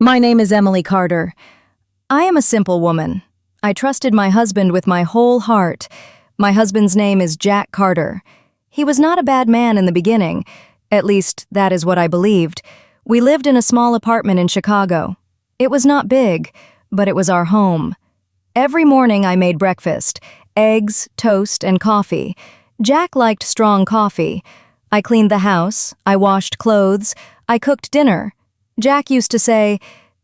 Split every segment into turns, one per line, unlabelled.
My name is Emily Carter. I am a simple woman. I trusted my husband with my whole heart. My husband's name is Jack Carter. He was not a bad man in the beginning. At least, that is what I believed. We lived in a small apartment in Chicago. It was not big, but it was our home. Every morning I made breakfast: eggs, toast, and coffee. Jack liked strong coffee. I cleaned the house, I washed clothes, I cooked dinner. Jack used to say,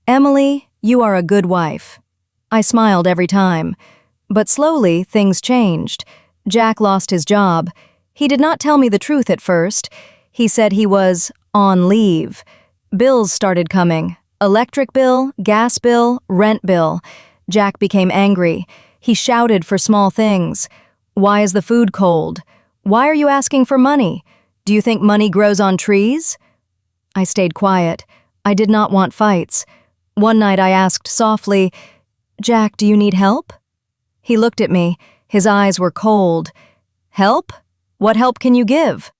"Emily, you are a good wife." I smiled every time. But slowly, things changed. Jack lost his job. He did not tell me the truth at first. He said he was on leave. Bills started coming: electric bill, gas bill, rent bill. Jack became angry. He shouted for small things. "Why is the food cold? Why are you asking for money? Do you think money grows on trees?" I stayed quiet. I did not want fights. One night I asked softly, "Jack, do you need help?" He looked at me. His eyes were cold. "Help? What help can you give?"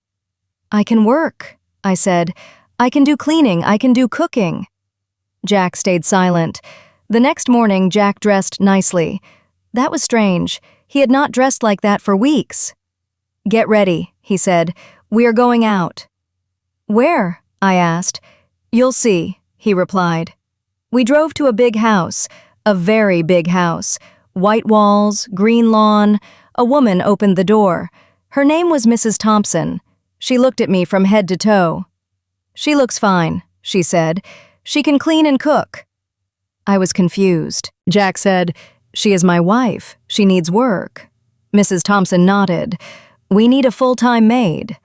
"I can work," I said. "I can do cleaning, I can do cooking." Jack stayed silent. The next morning, Jack dressed nicely. That was strange. He had not dressed like that for weeks. "Get ready," he said. "We are going out." "Where?" I asked. "You'll see," he replied. We drove to a big house, a very big house. White walls, green lawn. A woman opened the door. Her name was Mrs. Thompson. She looked at me from head to toe. "She looks fine," she said. "She can clean and cook." I was confused. Jack said, "She is my wife. She needs work." Mrs. Thompson nodded. "We need a full-time maid."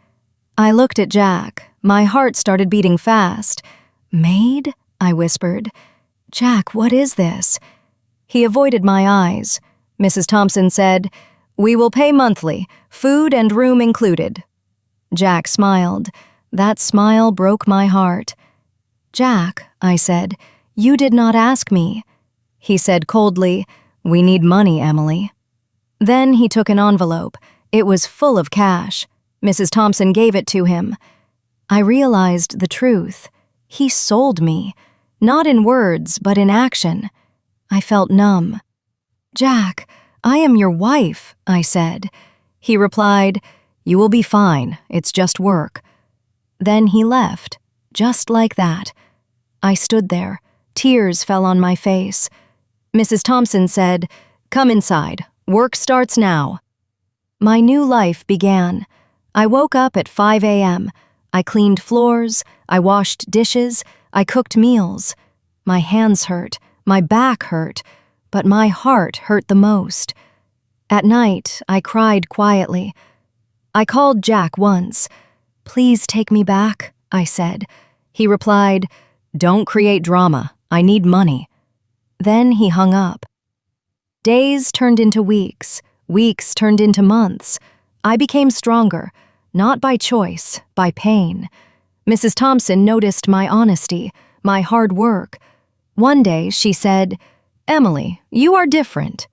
I looked at Jack. My heart started beating fast. "Maid?" I whispered. "Jack, what is this?" He avoided my eyes. Mrs. Thompson said, "We will pay monthly, food and room included." Jack smiled. That smile broke my heart. "Jack," I said, "you did not ask me." He said coldly, "We need money, Emily." Then he took an envelope. It was full of cash. Mrs. Thompson gave it to him. I realized the truth. He sold me. Not in words, but in action. I felt numb. "Jack, I am your wife," I said. He replied, "You will be fine. It's just work." Then he left, just like that. I stood there. Tears fell on my face. Mrs. Thompson said, "Come inside. Work starts now." My new life began. I woke up at 5 a.m. I cleaned floors, I washed dishes, I cooked meals. My hands hurt, my back hurt, but my heart hurt the most. At night, I cried quietly. I called Jack once. "Please take me back," I said. He replied, "Don't create drama. I need money." Then he hung up. Days turned into weeks. Weeks turned into months. I became stronger, not by choice, by pain. Mrs. Thompson noticed my honesty, my hard work. One day she said, "Emily, you are different."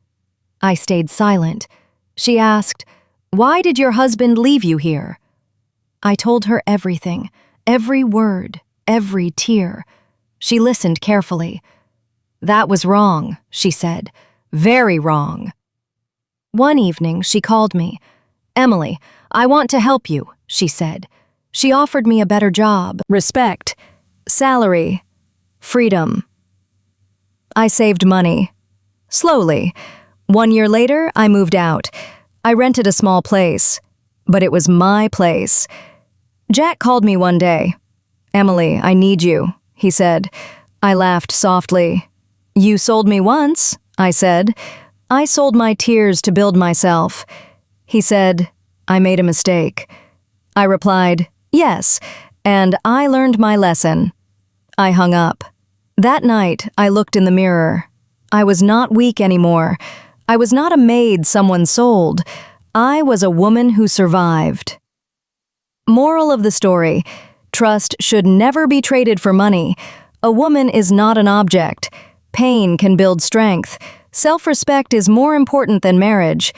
I stayed silent. She asked, "Why did your husband leave you here?" I told her everything, every word, every tear. She listened carefully. "That was wrong," she said. "Very wrong." One evening she called me. "Emily, I want to help you," she said. She offered me a better job, respect, salary, freedom. I saved money. Slowly. 1 year later, I moved out. I rented a small place, but it was my place. Jack called me one day. "Emily, I need you," he said. I laughed softly. "You sold me once," I said. "I sold my tears to build myself." He said, "I made a mistake." I replied, "Yes," and I learned my lesson. I hung up. That night, I looked in the mirror. I was not weak anymore. I was not a maid someone sold. I was a woman who survived. Moral of the story: trust should never be traded for money. A woman is not an object. Pain can build strength. Self-respect is more important than marriage.